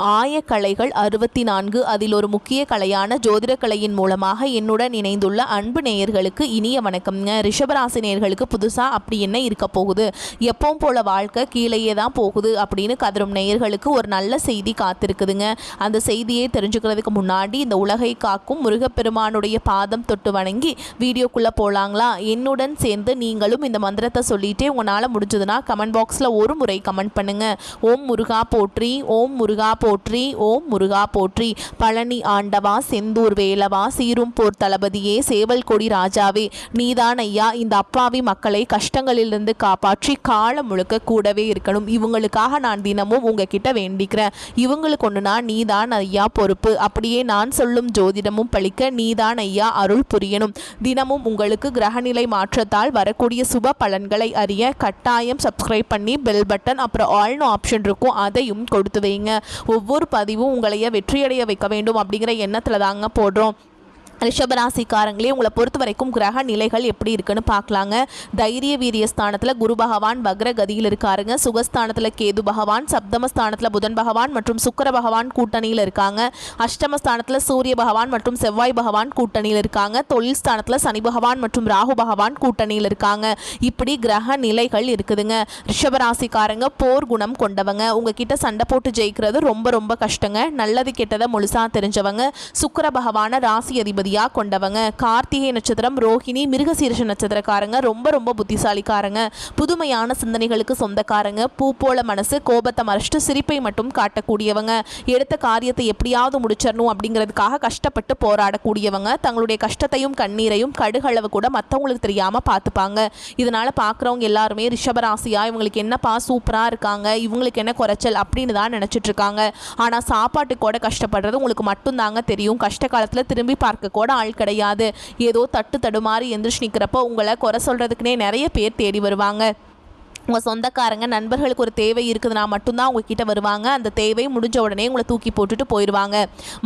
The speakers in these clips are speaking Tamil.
ஆயக்கலைகள் 64 அதில் ஒரு முக்கிய கலையான ஜோதிடக்கலையின் மூலமாக என்னுடன் இணைந்துள்ள அன்பு நேயர்களுக்கு இனிய வணக்கம்ங்க. ரிஷபராசி நேயர்களுக்கு புதுசாக அப்படி என்ன இருக்க போகுது, எப்பவும் போல வாழ்க்கை கீழேயே தான் போகுது அப்படின்னு கதரும் நேயர்களுக்கு ஒரு நல்ல செய்தி காத்திருக்குதுங்க. அந்த செய்தியை தெரிஞ்சுக்கிறதுக்கு முன்னாடி இந்த உலகை காக்கும் முருகப்பெருமானுடைய பாதம் தொட்டு வணங்கி வீடியோக்குள்ளே போகலாங்களா? என்னுடன் சேர்ந்து நீங்களும் இந்த மந்திரத்தை சொல்லிட்டே உங்களால் முடிஞ்சதுன்னா கமெண்ட் பாக்ஸில் ஒரு முறை கமெண்ட் பண்ணுங்கள். ஓம் முருகா போற்றி, ஓம் முருகா போற்றி, ஓம் முருகா போற்றி. பழனி ஆண்டவா, செந்தூர் வேலவா, சீரும் போர் தளபதியே, சேவல் கொடி ராஜாவே, நீதான் ஐயா இந்த அப்பாவி மக்களை கஷ்டங்களிலிருந்து காப்பாற்றி காலம் முழுக்க கூடவே இருக்கணும். இவங்களுக்காக நான் தினமும் உங்ககிட்ட வேண்டிக்கிறேன். இவங்களுக்கு ஒன்றுனா நீதான் ஐயா பொறுப்பு. அப்படியே நான் சொல்லும் ஜோதிடமும் பழிக்க நீதான் ஐயா அருள் புரியணும். தினமும் உங்களுக்கு கிரகநிலை மாற்றத்தால் வரக்கூடிய சுப பலன்களை அறிய கட்டாயம் சப்ஸ்கிரைப் பண்ணி பெல் பட்டன் அப்புறம் ஆல்னு ஆப்ஷன் இருக்கும், அதையும் கொடுத்து வைங்க. ஒவ்வொரு பதிவும் உங்களைய வெற்றியடைய வைக்க வேண்டும் அப்படிங்கிற எண்ணத்தில் தாங்க போடுறோம். ரிஷபராசிக்காரங்களே, உங்களை பொறுத்த வரைக்கும் கிரக நிலைகள் எப்படி இருக்குன்னு பார்க்கலாங்க. தைரிய வீரிய ஸ்தானத்தில் குரு பகவான் வக்ர கதியில் இருக்காருங்க. சுகஸ்தானத்தில் கேது பகவான், சப்தமஸ்தானத்தில் புதன் பகவான் மற்றும் சுக்கிர பகவான் கூட்டணியில் இருக்காங்க. அஷ்டமஸ்தானத்தில் சூரிய பகவான் மற்றும் செவ்வாய் பகவான் கூட்டணியில் இருக்காங்க. தொழில் ஸ்தானத்தில் சனி பகவான் மற்றும் ராகு பகவான் கூட்டணியில் இருக்காங்க. இப்படி கிரக நிலைகள் இருக்குதுங்க. ரிஷபராசிக்காரங்க போர் குணம் கொண்டவங்க. உங்ககிட்ட சண்டை போட்டு ஜெயிக்கிறது ரொம்ப ரொம்ப கஷ்டங்க. நல்லது கெட்டதை முழுசா தெரிஞ்சவங்க. சுக்கிர பகவான ராசி அதிபதி கொண்டவங்க. கார்த்திகை நட்சத்திரம், ரோஹிணி, மிருகசீரிஷ நட்சத்திரக்காரங்க ரொம்ப ரொம்ப புத்திசாலிக்காரங்க. புதுமையான சிந்தனைகளுக்கு சொந்தக்காரங்க. பூ போல மனசு, கோபத்தை மறைச்சிட்டு சிரிப்பை மட்டும் காட்டக்கூடியவங்க. எடுத்த காரியத்தை எப்படியாவது முடிச்சிடணும் அப்படிங்கிறதுக்காக கஷ்டப்பட்டு போராடக்கூடியவங்க. தங்களுடைய கஷ்டத்தையும் கண்ணீரையும் கடுகளவு கூட மற்றவங்களுக்கு தெரியாம பார்த்துப்பாங்க. இதனால பார்க்குறவங்க எல்லாருமே ரிஷபராசியா இவங்களுக்கு என்னப்பா சூப்பரா இருக்காங்க, இவங்களுக்கு என்ன குறைச்சல் அப்படின்னு தான் நினைச்சிட்டு இருக்காங்க. ஆனா சாப்பாட்டுக்கு கூட கஷ்டப்படுறது உங்களுக்கு மட்டும்தாங்க தெரியும். கஷ்ட காலத்துல திரும்பி பார்க்க கூட ஆள் கிடையாது. ஏதோ தட்டு தடுமாறி எந்திரிச்சு நிற்கிறப்போ உங்களை குறை சொல்றதுக்குன்னே நிறைய பேர் தேடி வருவாங்க. உங்கள் சொந்தக்காரங்க நண்பர்களுக்கு ஒரு தேவை இருக்குதுன்னா மட்டும்தான் உங்ககிட்ட வருவாங்க. அந்த தேவை முடிஞ்ச உடனே உங்களை தூக்கி போட்டுட்டு போயிடுவாங்க.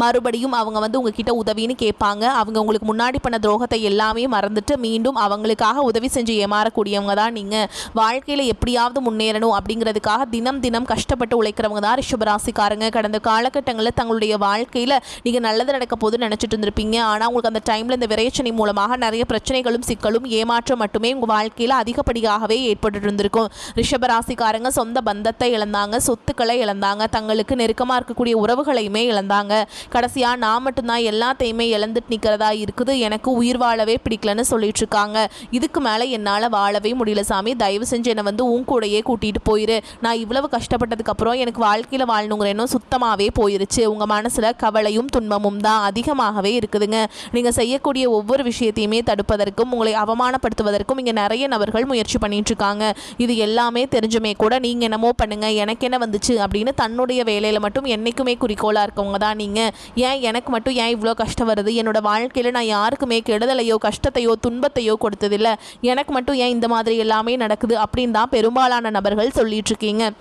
மறுபடியும் அவங்க உங்ககிட்ட உதவின்னு கேட்பாங்க. அவங்க உங்களுக்கு முன்னாடி பண்ண துரோகத்தை எல்லாமே மறந்துட்டு மீண்டும் அவங்களுக்காக உதவி செஞ்சு ஏமாறக்கூடியவங்க தான் நீங்கள். வாழ்க்கையில் எப்படியாவது முன்னேறணும் அப்படிங்கிறதுக்காக தினம் தினம் கஷ்டப்பட்டு உழைக்கிறவங்க தான் ரிஷபராசிக்காரங்க. கடந்த காலகட்டங்களில் தங்களுடைய வாழ்க்கையில் நீங்கள் நல்லது நடக்க போது நினச்சிட்டு இருந்திருப்பீங்க. ஆனால் உங்களுக்கு அந்த டைமில் இந்த விரைச்சனை மூலமாக நிறைய பிரச்சனைகளும் சிக்கலும் ஏமாற்றம் மட்டுமே உங்கள் வாழ்க்கையில் அதிகப்படியாகவே ஏற்பட்டு இருந்திருக்கும். ரிஷபராசிக்காரங்க சொந்த பந்தத்தை இழந்தாங்க, சொத்துக்களை இழந்தாங்க, தங்களுக்கு நெருக்கமாக இருக்கக்கூடிய உறவுகளையுமே இழந்தாங்க. கடைசியாக நான் மட்டும்தான் எல்லாத்தையுமே இழந்துட்டு நிற்கிறதா இருக்குது, எனக்கு உயிர் வாழவே பிடிக்கலன்னு சொல்லிட்டு இருக்காங்க. இதுக்கு மேலே என்னால் வாழவே முடியல சாமி, தயவு செஞ்சு என்னை உன் கூடையே கூட்டிகிட்டு போயிரு. நான் இவ்வளவு கஷ்டப்பட்டதுக்கு அப்புறம் எனக்கு வாழ்க்கையில் வாழணுங்கிற எண்ணம் சுத்தமாகவே போயிருச்சு. உங்கள் மனசில் கவலையும் துன்பமும் தான் அதிகமாகவே இருக்குதுங்க. நீங்கள் செய்யக்கூடிய ஒவ்வொரு விஷயத்தையுமே தடுப்பதற்கும் உங்களை அவமானப்படுத்துவதற்கும் இங்கே நிறைய நபர்கள் முயற்சி பண்ணிட்டு இருக்காங்க. இது எல்லாமே தெரிஞ்சுமே கூட நீங்கள் என்னமோ பண்ணுங்க, எனக்கு என்ன வந்துச்சு அப்படின்னு தன்னுடைய வேலையில் மட்டும் என்றைக்குமே குறிக்கோளாக இருக்கவங்க தான் நீங்கள். ஏன் எனக்கு மட்டும் ஏன் இவ்வளோ கஷ்டம் வருது, என்னோட வாழ்க்கையில் நான் யாருக்குமே கெடுதலையோ கஷ்டத்தையோ துன்பத்தையோ கொடுத்ததில்லை, எனக்கு மட்டும் ஏன் இந்த மாதிரி எல்லாமே நடக்குது அப்படின்னு தான் பெரும்பாலான நபர்கள் சொல்லிட்டு இருக்கீங்க.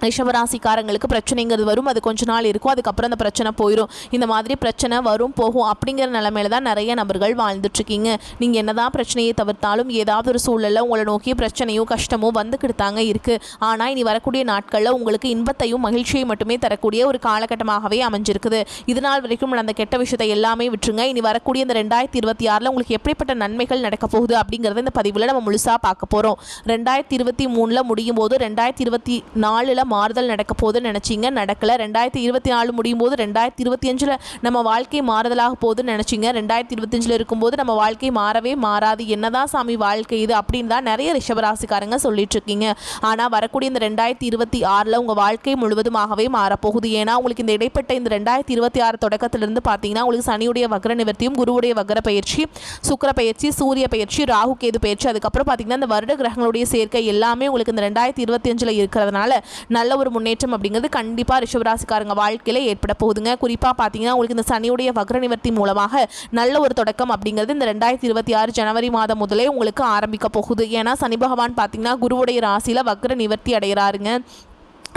ரிஷபராசிக்காரங்களுக்கு பிரச்சனைங்கிறது வரும், அது கொஞ்ச நாள் இருக்கும், அதுக்கப்புறம் அந்த பிரச்சனை போயிடும். இந்த மாதிரி பிரச்சனை வரும் போகும் அப்படிங்கிற நிலைமையில தான் நிறைய நபர்கள் வாழ்ந்துட்டுருக்கீங்க. நீங்கள் என்னதான் பிரச்சனையை தவிர்த்தாலும் ஏதாவது ஒரு சூழலில் உங்களை நோக்கிய பிரச்சனையோ கஷ்டமோ வந்துக்கிட்டு தாங்க இருக்குது. ஆனால் இனி வரக்கூடிய நாட்களில் உங்களுக்கு இன்பத்தையும் மகிழ்ச்சியை மட்டுமே தரக்கூடிய ஒரு காலகட்டமாகவே அமைஞ்சிருக்குது. இதனால் வரைக்கும் அந்த கெட்ட விஷயத்தை எல்லாமே விட்டுருங்க. இனி வரக்கூடிய இந்த 2026 உங்களுக்கு எப்படிப்பட்ட நன்மைகள் நடக்க போகுது அப்படிங்கிறத இந்த பதிவில் நம்ம முழுசாக பார்க்க போகிறோம். 2023 முடியும் போது 2024 மாறுதல் நடக்க போதுன்னு நினச்சிங்க, நடக்கலை. 2024 முடியும் போது 2025 நம்ம வாழ்க்கை மாறுதலாக போதுன்னு நினச்சிங்க, 2025 இருக்கும்போது நம்ம வாழ்க்கை மாறவே மாறாது. என்னதான் சாமி வாழ்க்கை இது அப்படின்னு தான் நிறைய ரிஷபராசிக்காரங்க சொல்லிட்டு இருக்கீங்க. ஆனால் வரக்கூடிய இந்த 2026 உங்கள் வாழ்க்கை முழுவதுமாகவே மாறப்போகுது. ஏன்னா உங்களுக்கு இந்த இடைப்பட்ட இந்த 2026 தொடக்கத்திலிருந்து பார்த்தீங்கன்னா உங்களுக்கு சனியுடைய வக்ர நிவர்த்தியும், குருவுடைய வக்ர பயிற்சி, சுக்கிர பயிற்சி, சூரிய பயிற்சி, ராகு கேது பயிற்சி, அதுக்கப்புறம் பார்த்தீங்கன்னா இந்த வருட கிரகங்களுடைய சேர்க்கை எல்லாமே உங்களுக்கு இந்த 2025 இருக்கிறதுனால நல்ல ஒரு முன்னேற்றம் அப்படிங்கிறது கண்டிப்பாக ரிஷபராசிக்காரங்க வாழ்க்கையில் ஏற்பட போகுதுங்க. குறிப்பாக பார்த்தீங்கன்னா உங்களுக்கு இந்த சனியுடைய வக்ர நிவர்த்தி மூலமாக நல்ல ஒரு தொடக்கம் அப்படிங்கிறது இந்த 2026 ஜனவரி மாதம் முதலே உங்களுக்கு ஆரம்பிக்க போகுது. ஏன்னா சனி பகவான் பார்த்தீங்கன்னா குருவுடைய ராசியில் வக்ர நிவர்த்தி அடைகிறாருங்க.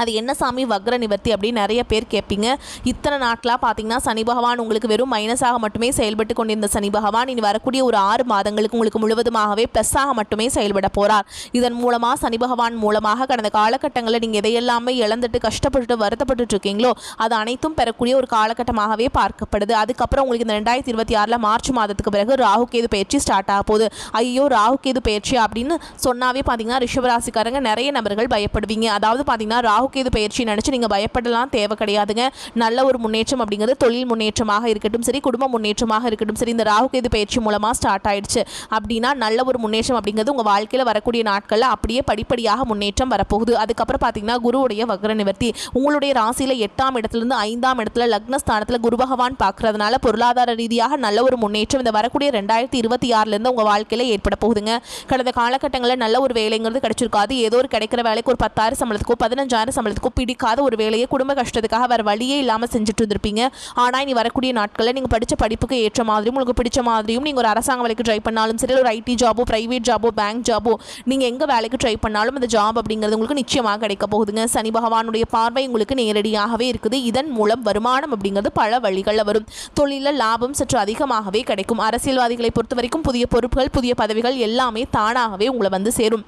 அது என்ன சாமி வக்ர நிவர்த்தி அப்படின்னு நிறைய பேர் கேட்பீங்க. இத்தனை நாட்களாக பார்த்தீங்கன்னா சனி பகவான் உங்களுக்கு வெறும் மைனஸாக மட்டுமே செயல்பட்டு கொண்டிருந்த சனி பகவான் இனி வரக்கூடிய ஒரு 6 மாதங்களுக்கு உங்களுக்கு முழுவதுமாகவே ப்ளஸ்ஸாக மட்டுமே செயல்பட போகிறார். இதன் மூலமாக சனி பகவான் மூலமாக கடந்த காலகட்டங்களில் நீங்கள் எதையெல்லாமே இழந்துட்டு கஷ்டப்பட்டுட்டு வருத்தப்பட்டு இருக்கீங்களோ அது அனைத்தும் பெறக்கூடிய ஒரு காலகட்டமாகவே பார்க்கப்படுது. அதுக்கப்புறம் உங்களுக்கு இந்த 2026 மார்ச் மாதத்துக்கு பிறகு ராகு கேது பயிற்சி ஸ்டார்ட் ஆக போகுது. ஐயோ ராகு கேது பயிற்சி அப்படின்னு சொன்னாவே பார்த்தீங்கன்னா ரிஷபராசிக்காரங்க நிறைய நபர்கள் பயப்படுவீங்க. அதாவது பார்த்தீங்கன்னா ராகு கேது பயிற்சி நினைச்சு நீங்க பயப்படலாம் தேவை கிடையாதுங்க. நல்ல ஒரு முன்னேற்றம் அப்படிங்கிறது தொழில் முன்னேற்றமாக இருக்கட்டும் சரி, குடும்ப முன்னேற்றமாக இருக்கட்டும் சரி, இந்த ராகு கேது பயிற்சி மூலமா ஸ்டார்ட் ஆயிடுச்சு அப்படின்னா நல்ல ஒரு முன்னேற்றம் அப்படிங்கிறது உங்க வாழ்க்கையில வரக்கூடிய நாட்கள்ல அப்படியே படிப்படியாக முன்னேற்றம் வரப்போகுது. அதுக்கப்புறம் பாத்தீங்கன்னா குருவுடைய வக்ர நிவர்த்தி உங்களுடைய ராசியில 8ஆம் இடத்திலிருந்து 5ஆம் இடத்துல லக்னஸ்தானத்துல குரு பகவான் பார்க்கறதுனால பொருளாதார ரீதியாக நல்ல ஒரு முன்னேற்றம் இந்த வரக்கூடிய 2026 இருந்து உங்க வாழ்க்கையில ஏற்பட போகுதுங்க. கடந்த காலகட்டங்களில் நல்ல ஒரு வேலைங்கிறது கிடைச்சிருக்காது. ஏதோ ஒரு கிடைக்கிற வேலைக்கு ஒரு 10,000 சம்பளத்துக்கோ 15,000 சம்பளத்துக்கும் பிடிக்காத ஒரு வேலையை குடும்ப கஷ்டத்துக்காக வேறு வழியே இல்லாமல் செஞ்சுட்டு இருந்திருப்பீங்க. ஆனால் இனி வரக்கூடிய நாட்களில் நீங்கள் படித்த படிப்புக்கு ஏற்ற மாதிரியும் உங்களுக்கு பிடிச்ச மாதிரியும் நீங்கள் ஒரு அரசாங்க வேலைக்கு ட்ரை பண்ணாலும் சரி, ஒரு ஐடி ஜாபோ பிரைவேட் ஜாபோ பேங்க் ஜாபோ நீங்கள் எங்கே வேலைக்கு ட்ரை பண்ணாலும் அந்த ஜாப் அப்படிங்கிறது உங்களுக்கு நிச்சயமாக கிடைக்க போகுதுங்க. சனி பகவானுடைய பார்வை உங்களுக்கு நேரடியாகவே இருக்குது. இதன் மூலம் வருமானம் அப்படிங்கிறது பல வழிகளில் வரும். தொழிலில் லாபம் சற்று அதிகமாகவே கிடைக்கும். அரசியல்வாதிகளை பொறுத்த வரைக்கும் புதிய பொறுப்புகள் புதிய பதவிகள் எல்லாமே தானாகவே உங்களை வந்து சேரும்.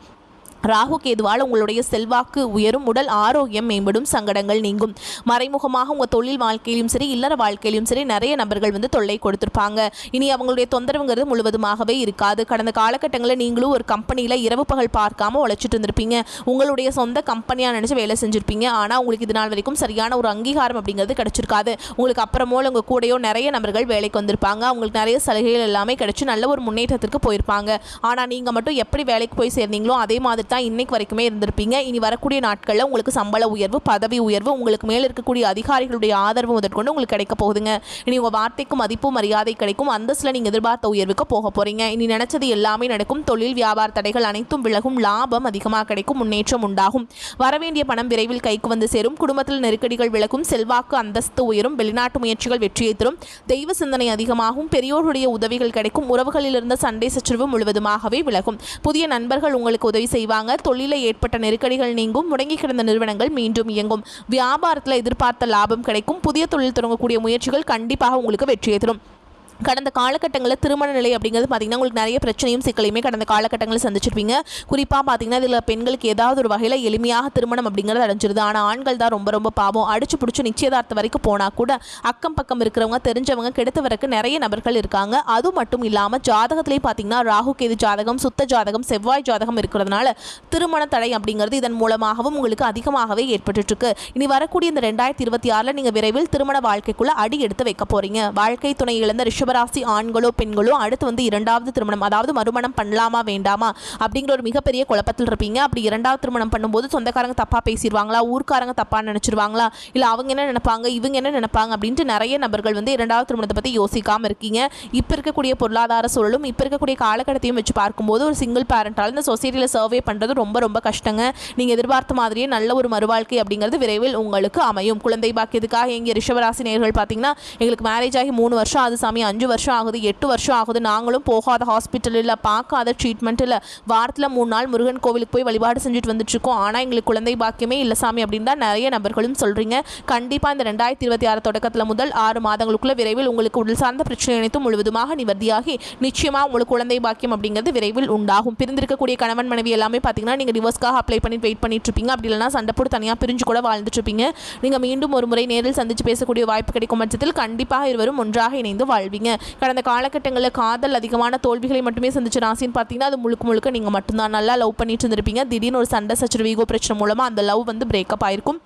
ராகு கேதுவால் உங்களுடைய செல்வாக்கு உயரும், உடல் ஆரோக்கியம் மேம்படும், சங்கடங்கள் நீங்கும். மறைமுகமாக உங்கள் தொழில் வாழ்க்கையிலும் சரி இல்லற வாழ்க்கையிலும் சரி நிறைய நபர்கள் வந்து தொல்லை கொடுத்துருப்பாங்க. இனி அவங்களுடைய தொந்தரவுங்கிறது முழுவதுமாகவே இருக்காது. கடந்த காலகட்டங்களில் நீங்களும் ஒரு கம்பெனியில் இரவு பகல் பார்க்காம உழைச்சிட்டு இருந்திருப்பீங்க. உங்களுடைய சொந்த கம்பெனியாக நினச்சி வேலை செஞ்சுருப்பீங்க. ஆனால் உங்களுக்கு இது நாள் வரைக்கும் சரியான ஒரு அங்கீகாரம் அப்படிங்கிறது கிடைச்சிருக்காது. உங்களுக்கு அப்புறமோ உங்கள் கூடயோ நிறைய நபர்கள் வேலைக்கு வந்திருப்பாங்க. அவங்களுக்கு நிறைய சலுகைகள் எல்லாமே கிடைச்சி நல்ல ஒரு முன்னேற்றத்திற்கு போயிருப்பாங்க. ஆனால் நீங்கள் மட்டும் எப்படி வேலைக்கு போய் சேர்ந்தீங்களோ அதே மாதிரி தான் இன்னைக்கு வரைக்குமே இருந்திருப்பீங்க. இனி வரக்கூடிய நாட்களில் உங்களுக்கு சம்பள உயர்வு பதவி உயர்வு உங்களுக்கு மேல் இருக்கக்கூடிய அதிகாரிகளுடைய ஆதரவு முதற்கொண்டு உங்களுக்கு கிடைக்க போகுதுங்க. இனி உங்கள் வார்த்தைக்கு மதிப்பு மரியாதை கிடைக்கும். அந்தஸ்தில் நீங்கள் எதிர்பார்த்த உயர்வுக்கு போக போறீங்க. இனி நினைச்சது எல்லாமே நடக்கும். தொழில் வியாபார தடைகள் அனைத்தும் விலகும். லாபம் அதிகமாக கிடைக்கும். முன்னேற்றம் உண்டாகும். வரவேண்டிய பணம் விரைவில் கைக்கு வந்து சேரும். குடும்பத்தில் நெருக்கடிகள் விலகும். செல்வாக்கு அந்தஸ்து உயரும். வெளிநாட்டு முயற்சிகள் வெற்றியை தரும். தெய்வ சிந்தனை அதிகமாகும். பெரியோருடைய உதவிகள் கிடைக்கும். உறவுகளில் இருந்த சண்டை சச்சரவு முழுவதுமாகவே விலகும். புதிய நண்பர்கள் உங்களுக்கு உதவி செய்வாங்க. தொழிலில் ஏற்பட்ட நெருக்கடிகள் நீங்கும். முடங்கி கிடந்த நிறுவனங்கள் மீண்டும் இயங்கும். வியாபாரத்தில் எதிர்பார்த்த லாபம் கிடைக்கும். புதிய தொழில் தொடங்கக்கூடிய முயற்சிகள் கண்டிப்பாக உங்களுக்கு வெற்றியை தரும். கடந்த காலகட்டங்களில் திருமண நிலை அப்படிங்கிறது பார்த்தீங்கன்னா உங்களுக்கு நிறைய பிரச்சனையும் சிக்கலையுமே கடந்த காலகட்டங்களில் சந்திச்சிருப்பீங்க. குறிப்பாக பார்த்தீங்கன்னா இதில் பெண்களுக்கு ஏதாவது ஒரு வகையில் எளிமையாக திருமணம் அப்படிங்கிறது அடைஞ்சிருது. ஆனால் ஆண்கள் தான் ரொம்ப ரொம்ப பாவம். அடிச்சு பிடிச்சி நிச்சயதார்த்தம் வரைக்கும் போனால் கூட அக்கம் பக்கம் இருக்கிறவங்க தெரிஞ்சவங்க கெடுத்து வரக்கு நிறைய நபர்கள் இருக்காங்க. அது மட்டும் இல்லாமல் ஜாதகத்திலேயே பார்த்தீங்கன்னா ராகு கேது ஜாதகம் சுத்த ஜாதகம் செவ்வாய் ஜாதகம் இருக்கிறதுனால திருமண தடை அப்படிங்கிறது இதன் மூலமாகவும் உங்களுக்கு அதிகமாகவே ஏற்பட்டு இருக்கு. இனி வரக்கூடிய இந்த 2026 நீங்கள் விரைவில் திருமண வாழ்க்கைக்குள்ள அடி எடுத்து வைக்க போறீங்க. வாழ்க்கை துணை இழந்த ரிஷபராசி ஆண்களோ பெண்களோ அடுத்து வந்து 2வது திருமணம் அதாவது மறுமணம் பண்ணலாமா வேண்டாமா அப்படிங்கிற ஒரு மிகப்பெரிய குழப்பத்தில் இருப்பீங்க. அப்படி 2வது திருமணம் பண்ணும்போது சொந்தக்காரங்க தப்பா பேசிடுவாங்களா, ஊர்க்காரங்க தப்பா நினைச்சிருவாங்களா, இல்லை அவங்க என்ன நினைப்பாங்க இவங்க என்ன நினைப்பாங்க அப்படின்ட்டு நிறைய நபர்கள் வந்து 2வது திருமணத்தை பற்றி யோசிக்காமல் இருக்கீங்க. இப்போ இருக்கக்கூடிய பொருளாதார சூழலும் இப்போ இருக்கக்கூடிய காலகட்டத்தையும் வச்சு பார்க்கும்போது ஒரு சிங்கிள் பேரண்டால் இந்த சொசைட்டியில் சர்வே பண்ணுறது ரொம்ப ரொம்ப கஷ்டங்க. நீங்கள் எதிர்பார்த்த மாதிரியே நல்ல ஒரு மறுவாழ்க்கை அப்படிங்கிறது விரைவில் உங்களுக்கு அமையும். குழந்தை பாக்கியத்துக்காக எங்கள் ரிஷபராசி நேயர்கள் பார்த்தீங்கன்னா எங்களுக்கு மேரேஜ் ஆகி 3 வருஷம் ஆகுது சாமி, 5 வருஷம் ஆகுது, 8 வருஷம் ஆகுது, நாங்களும் போகாத ஹாஸ்பிட்டல் இல்லை பார்க்காத ட்ரீட்மெண்ட் இல்லை, வாரத்தில் 3 நாள் முருகன் கோவிலுக்கு போய் வழிபாடு செஞ்சுட்டு வந்துட்டு இருக்கோம், ஆனால் எங்களுக்கு குழந்தை பாக்கியமே இல்லை சாமி அப்படின்னு தான் நிறைய நபர்களும் சொல்கிறீங்க. கண்டிப்பாக இந்த 2026 தொடக்கத்தில் முதல் 6 மாதங்களுக்குள்ள விரைவில் உங்களுக்கு உடல் சார்ந்த பிரச்சனை அனைத்தும் முழுவதுமாக நிவர்த்தியாகி நிச்சயமாக உங்களுக்கு குழந்தை பாக்கியம் அப்படிங்கிறது விரைவில் உண்டாகும். பிரிந்திருக்கக்கூடிய கணவன் மனைவி எல்லாமே பார்த்தீங்கன்னா நீங்கள் டிவோர்ஸ்க்காக அப்ளை பண்ணி வெயிட் பண்ணிட்டு இருப்பீங்க. அப்படி இல்லைனா சண்டை போட்டு தனியாக பிரிஞ்சு கூட வாழ்ந்துட்டு இருப்பீங்க. நீங்கள் மீண்டும் ஒரு முறை நேரில் சந்தித்து பேசக்கூடிய வாய்ப்பு கிடைக்கும் பட்சத்தில் கண்டிப்பாக இருவரும் ஒன்றாக இணைந்து வாழ்வீங்க. கடந்த காலகட்டங்களில் காதல் அதிகமான தோல்விகளை மட்டுமே சந்திச்ச ராசின்னு பார்த்தீங்கன்னா அது முழுக்க முழுக்க நீங்கள் மட்டும்தான். நல்லா லவ் பண்ணிட்டு இருந்திருப்பீங்க. திடீர்னு ஒரு சண்டை சச்சரவு ஈகோ பிரச்சனை மூலமாக அந்த லவ் வந்து பிரேக்கப் ஆயிருக்கும்.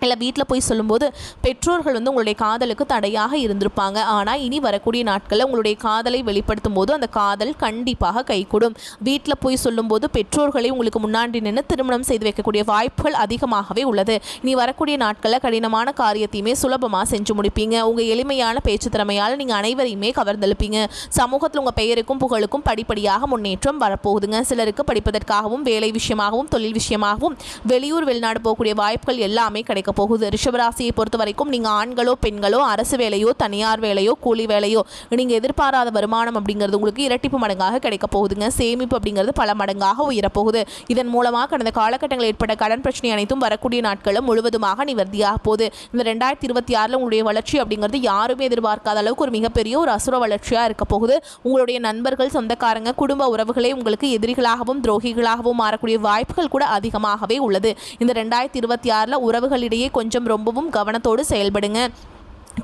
இல்லை வீட்டில் போய் சொல்லும்போது பெற்றோர்கள் வந்து உங்களுடைய காதலுக்கு தடையாக இருந்திருப்பாங்க. ஆனால் இனி வரக்கூடிய நாட்களில் உங்களுடைய காதலை வெளிப்படுத்தும் போது அந்த காதல் கண்டிப்பாக கைகூடும். வீட்டில் போய் சொல்லும்போது பெற்றோர்களை உங்களுக்கு முன்னாடி நின்று திருமணம் செய்து வைக்கக்கூடிய வாய்ப்புகள் அதிகமாகவே உள்ளது. இனி வரக்கூடிய நாட்களில் கடினமான காரியத்தையுமே சுலபமாக செஞ்சு முடிப்பீங்க. உங்கள் எளிமையான பேச்சு திறமையால் நீங்கள் அனைவரையுமே கவர்ந்தெழுப்பீங்க. சமூகத்தில் உங்கள் பெயருக்கும் புகழுக்கும் படிப்படியாக முன்னேற்றம் வரப்போகுதுங்க. சிலருக்கு படிப்பதற்காகவும் வேலை விஷயமாகவும் தொழில் விஷயமாகவும் வெளியூர் வெளிநாடு போகக்கூடிய வாய்ப்புகள் எல்லாமே கிடைக்கும். கிடைக்க போகுது. ரிஷபராசியை பொறுத்த வரைக்கும் நீங்கள் ஆண்களோ பெண்களோ அரசு வேலையோ தனியார் வேலையோ கூலி வேலையோ நீங்கள் எதிர்பாராத வருமானம் அப்படிங்கிறது உங்களுக்கு இரட்டிப்பு மடங்காக கிடைக்க போகுதுங்க. சேமிப்பு அப்படிங்கிறது பல மடங்காக உயரப்போகுது. இதன் மூலமாக கடந்த காலகட்டங்களில் ஏற்பட்ட கடன் பிரச்சனை அனைத்தும் வரக்கூடிய நாட்களும் முழுவதுமாக நிவர்த்தியாக போகுது. இந்த 2026 உங்களுடைய வளர்ச்சி அப்படிங்கிறது யாருமே எதிர்பார்க்காத அளவுக்கு ஒரு மிகப்பெரிய ஒரு அசுர வளர்ச்சியாக இருக்க போகுது. உங்களுடைய நண்பர்கள், சொந்தக்காரங்க, குடும்ப உறவுகளே உங்களுக்கு எதிரிகளாகவும் துரோகிகளாகவும் மாறக்கூடிய வாய்ப்புகள் கூட அதிகமாகவே உள்ளது. இந்த 2026 உறவுகளிடையே கொஞ்சம் ரொம்பவும் கவனத்தோடு செயல்படுங்க.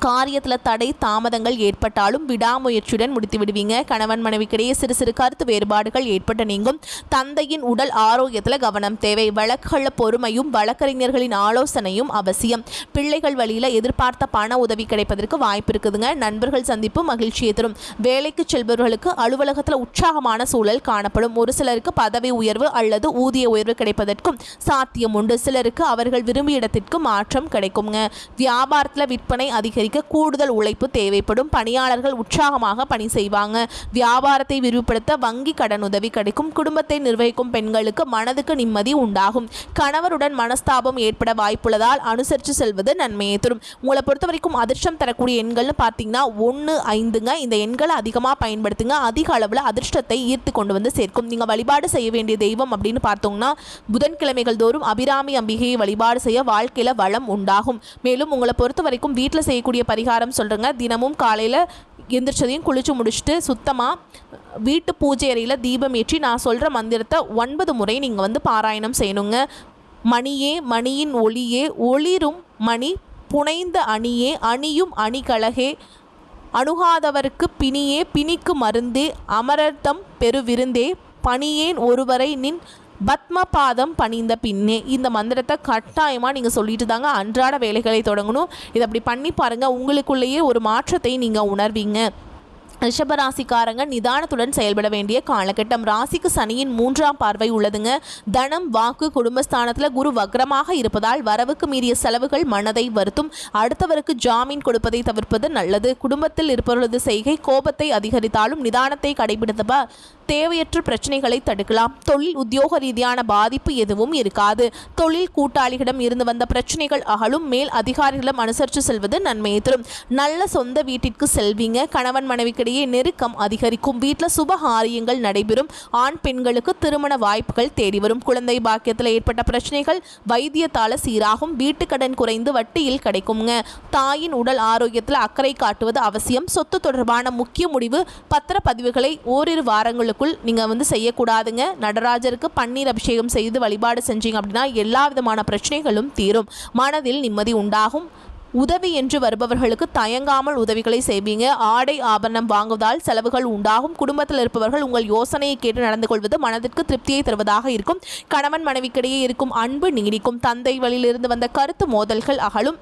காரியத்தில் தடை தாமதங்கள் ஏற்பட்டாலும் விடாமுயற்சியுடன் முடித்து விடுவீங்க. கணவன் மனைவிக்கிடையே சிறு சிறு கருத்து வேறுபாடுகள் ஏற்பட்ட நீங்கும். தந்தையின் உடல் ஆரோக்கியத்தில் கவனம் தேவை. வழக்குகளில் பொறுமையும் வழக்கறிஞர்களின் ஆலோசனையும் அவசியம். பிள்ளைகள் வழியில் எதிர்பார்த்த பண உதவி கிடைப்பதற்கு வாய்ப்பு இருக்குதுங்க. நண்பர்கள் சந்திப்பு மகிழ்ச்சியை தரும். வேலைக்கு செல்பவர்களுக்கு அலுவலகத்தில் உற்சாகமான சூழல் காணப்படும். ஒரு சிலருக்கு பதவி உயர்வு அல்லது ஊதிய உயர்வு கிடைப்பதற்கும் சாத்தியம் உண்டு. சிலருக்கு அவர்கள் விரும்பிய இடத்திற்கு மாற்றம் கிடைக்குங்க. வியாபாரத்தில் விற்பனை அதிகரிக்க கூடுதல் உழைப்பு தேவைப்படும். பணியாளர்கள் உற்சாகமாக பணி செய்வாங்க. வியாபாரத்தை விரிவுபடுத்த வங்கி கடன் உதவி கிடைக்கும். குடும்பத்தை நிர்வகிக்கும் பெண்களுக்கு மனதுக்கு நிம்மதி உண்டாகும். கணவருடன் மனஸ்தாபம் ஏற்பட வாய்ப்புள்ளதால் அனுசரித்து செல்வது நன்மையை தரும். உங்களை பொறுத்த வரைக்கும் அதிர்ஷ்டம் தரக்கூடிய எண்கள்னு பார்த்தீங்கன்னா 1, 5ங்க. இந்த எண்களை அதிகமாக பயன்படுத்துங்க. அதிக அளவில் அதிர்ஷ்டத்தை ஈர்த்து கொண்டு வந்து சேர்க்கும். நீங்கள் வழிபாடு செய்ய வேண்டிய தெய்வம் அப்படின்னு பார்த்தோம்னா புதன்கிழமைகள் தோறும் அபிராமி அம்பிகையை வழிபாடு செய்ய வாழ்க்கையில் வளம் உண்டாகும். மேலும் உங்களை பொறுத்த வரைக்கும் வீட்டில் செய்யக்கூடிய பரிகாரம் சொல்கிறேங்க. தினமும் காலையில் எந்திரிச்சதையும் குளிச்சு முடிச்சுட்டு சுத்தமாக வீட்டு பூஜை அறையில் தீபம் ஏற்றி நான் சொல்கிற மந்திரத்தை 9 முறை நீங்கள் வந்து பாராயணம் செய்யணுங்க. மணியே மணியின் ஒளியே ஒளிரும் மணி புனைந்த அணியே அணியும் அணிகழகே அணுகாதவருக்கு பிணியே பிணிக்கு மருந்தே அமரர்தம் பெருவிருந்தே பணியேன் ஒருவரை நின் பத்மபாதம் பணிந்த பின்னே. இந்த மந்திரத்தை கட்டாயமாக நீங்கள் சொல்லிட்டு தாங்க அன்றாட வேலைகளை தொடங்கணும். இதை அப்படி பண்ணி பாருங்கள். உங்களுக்குள்ளேயே ஒரு மாற்றத்தை நீங்கள் உணர்வீங்க. ரிஷபராசிக்காரங்க நிதானத்துடன் செயல்பட வேண்டிய காலகட்டம். ராசிக்கு சனியின் 3ஆம் பார்வை உள்ளதுங்க. தனம், வாக்கு, குடும்பஸ்தானத்தில் குரு வக்ரமாக இருப்பதால் வரவுக்கு மீறிய செலவுகள் மனதை வருத்தும். அடுத்தவருக்கு ஜாமீன் கொடுப்பதை தவிர்ப்பது நல்லது. குடும்பத்தில் இருப்பவர்களது செய்கை கோபத்தை அதிகரித்தாலும் நிதானத்தை கடைபிடித்த தேவையற்ற பிரச்சனைகளை தடுக்கலாம். தொழில் உத்தியோக ரீதியான பாதிப்பு எதுவும் இருக்காது. தொழில் கூட்டாளிகளிடம் இருந்து வந்த பிரச்சனைகள் அகலும். மேல் அதிகாரிகளிடம் அனுசரித்து செல்வது நன்மையை தரும். நல்ல சொந்த வீட்டிற்கு செல்வீங்க. கணவன் மனைவிக்கிடையே நெருக்கம் அதிகரிக்கும். வீட்டில் சுபகாரியங்கள் நடைபெறும். ஆண் பெண்களுக்கு திருமண வாய்ப்புகள் தேடி வரும். குழந்தை பாக்கியத்தில் ஏற்பட்ட பிரச்சனைகள் வைத்தியத்தால சீராகும். வீட்டு கடன் குறைந்து வட்டியில் கிடைக்குங்க. தாயின் உடல் ஆரோக்கியத்தில் அக்கறை காட்டுவது அவசியம். சொத்து தொடர்பான முக்கிய முடிவு பத்திரப்பதிவுகளை ஓரிரு வாரங்களுக்குள் நீங்கள் வந்து செய்யக்கூடாதுங்க. நடராஜருக்கு பன்னீர் அபிஷேகம் செய்து வழிபாடு செஞ்சீங்க அப்படின்னா எல்லா விதமான பிரச்சனைகளும் தீரும். மனதில் நிம்மதி உண்டாகும். உதவி என்று வருபவர்களுக்கு தயங்காமல் உதவிகளை செய்வீங்க. ஆடை ஆபரணம் வாங்குவதால் செலவுகள் உண்டாகும். குடும்பத்தில் இருப்பவர்கள் உங்கள் யோசனையை கேட்டு நடந்து கொள்வது மனதிற்கு திருப்தியை தருவதாக இருக்கும். கணவன் மனைவிக்கிடையே இருக்கும் அன்பு நீடிக்கும். தந்தை வழியிலிருந்து வந்த கருத்து மோதல்கள் அகலும்.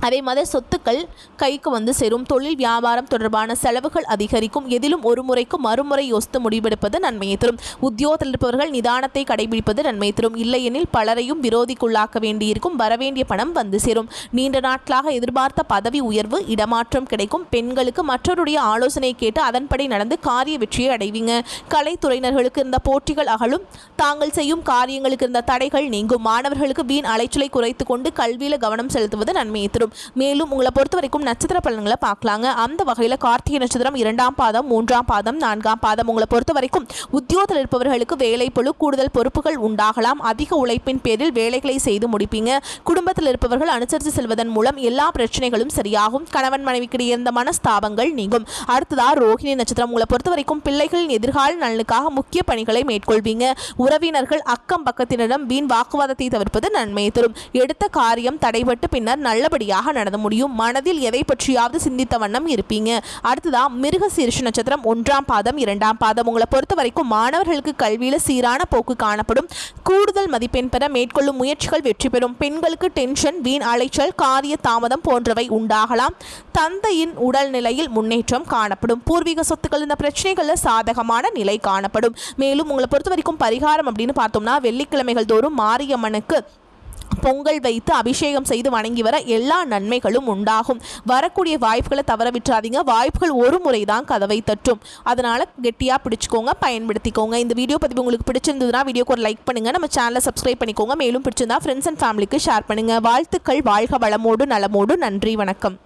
அதே மாதிரி சொத்துக்கள் கைக்கு வந்து சேரும். தொழில் வியாபாரம் தொடர்பான செலவுகள் அதிகரிக்கும். எதிலும் ஒரு முறைக்கு மறுமுறை யோசித்து முடிவெடுப்பது நன்மையை தரும். உத்தியோகத்தில் இருப்பவர்கள் நிதானத்தை கடைபிடிப்பது நன்மையை தரும். இல்லையெனில் பலரையும் விரோதிக்குள்ளாக்க வேண்டியிருக்கும். வரவேண்டிய பணம் வந்து சேரும். நீண்ட நாட்களாக எதிர்பார்த்த பதவி உயர்வு, இடமாற்றம் கிடைக்கும். பெண்களுக்கு மற்றவருடைய ஆலோசனை கேட்டு அதன்படி நடந்து காரிய வெற்றியை அடைவீங்க. கலைத்துறையினர்களுக்கு இருந்த போட்டிகள் அகலும். தாங்கள் செய்யும் காரியங்களுக்கு இருந்த தடைகள் நீங்கும். மாணவர்களுக்கு வீண் அலைச்சலை குறைத்து கொண்டு கல்வியில் கவனம் செலுத்துவது நன்மையை தரும். மேலும் உங்களை பொறுத்த வரைக்கும் நட்சத்திர பலன்களை பார்க்கலாங்க. அந்த வகையில் கார்த்திகை நட்சத்திரம் 2ஆம் பாதம், 3ஆம் பாதம், 4ஆம் பாதம் உங்களை பொறுத்த வரைக்கும் உத்தியோகத்தில் இருப்பவர்களுக்கு வேலை பளு, கூடுதல் பொறுப்புகள் உண்டாகலாம். அதிக உழைப்பின் பேரில் வேலைகளை செய்து முடிப்பீங்க. குடும்பத்தில் இருப்பவர்கள் அனுசரித்து செல்வதன் மூலம் எல்லா பிரச்சனைகளும் சரியாகும். கணவன் மனைவிக்கிடையே இருந்த மனஸ்தாபங்கள் நீங்கும். அடுத்ததாக ரோஹிணி நட்சத்திரம் உங்களை பொறுத்த வரைக்கும் பிள்ளைகளின் எதிர்கால நலனுக்காக முக்கிய பணிகளை மேற்கொள்வீங்க. உறவினர்கள் அக்கம் பக்கத்தினரிடம் வீண் வாக்குவாதத்தை தவிர்ப்பது நன்மையை தரும். எடுத்த காரியம் தடைபட்டு பின்னர் நல்லபடியாக நடந்து முடியும். மனதில் எதை பற்றியாவது சிந்தித்த வண்ணம் இருப்பீங்க. அடுத்ததா மிருகசீரிஷ நட்சத்திரம் 1ஆம் பாதம், 2ஆம் பாதம் உங்களை பொறுத்த வரைக்கும் மாணவர்களுக்கு கல்வியில சீரான போக்கு காணப்படும். கூடுதல் மதிப்பெண் பெற மேற்கொள்ளும் முயற்சிகள் வெற்றி பெறும். பெண்களுக்கு டென்ஷன், வீண் அலைச்சல், காரிய தாமதம் போன்றவை உண்டாகலாம். தந்தையின் உடல் நிலையில் முன்னேற்றம் காணப்படும். பூர்வீக சொத்துக்கள் இந்த பிரச்சனைகளில் சாதகமான நிலை காணப்படும். மேலும் உங்களை பொறுத்த வரைக்கும் பரிகாரம் அப்படின்னு பார்த்தோம்னா வெள்ளிக்கிழமைகள் தோறும் மாரியம்மனுக்கு பொங்கல் வைத்து அபிஷேகம் செய்து வணங்கி வர எல்லா நன்மைகளும் உண்டாகும். வரக்கூடிய வாய்ப்புகளை தவற விட்டுறாதீங்க. வாய்ப்புகள் ஒரு முறை தான் கதவை தட்டும். அதனால் கெட்டியாக பிடிச்சிக்கோங்க, பயன்படுத்திக்கோங்க. இந்த வீடியோ பதிவு உங்களுக்கு பிடிச்சிருந்ததுன்னா வீடியோக்கு ஒரு லைக் பண்ணுங்கள், நம்ம சேனலை சப்ஸ்கிரைப் பண்ணிக்கோங்க. மேலும் பிடிச்சிருந்தா ஃப்ரெண்ட்ஸ் அண்ட் ஃபேமிலிக்கு ஷேர் பண்ணுங்கள். வாழ்த்துக்கள். வாழ்க வளமோடு நலமோடு. நன்றி, வணக்கம்.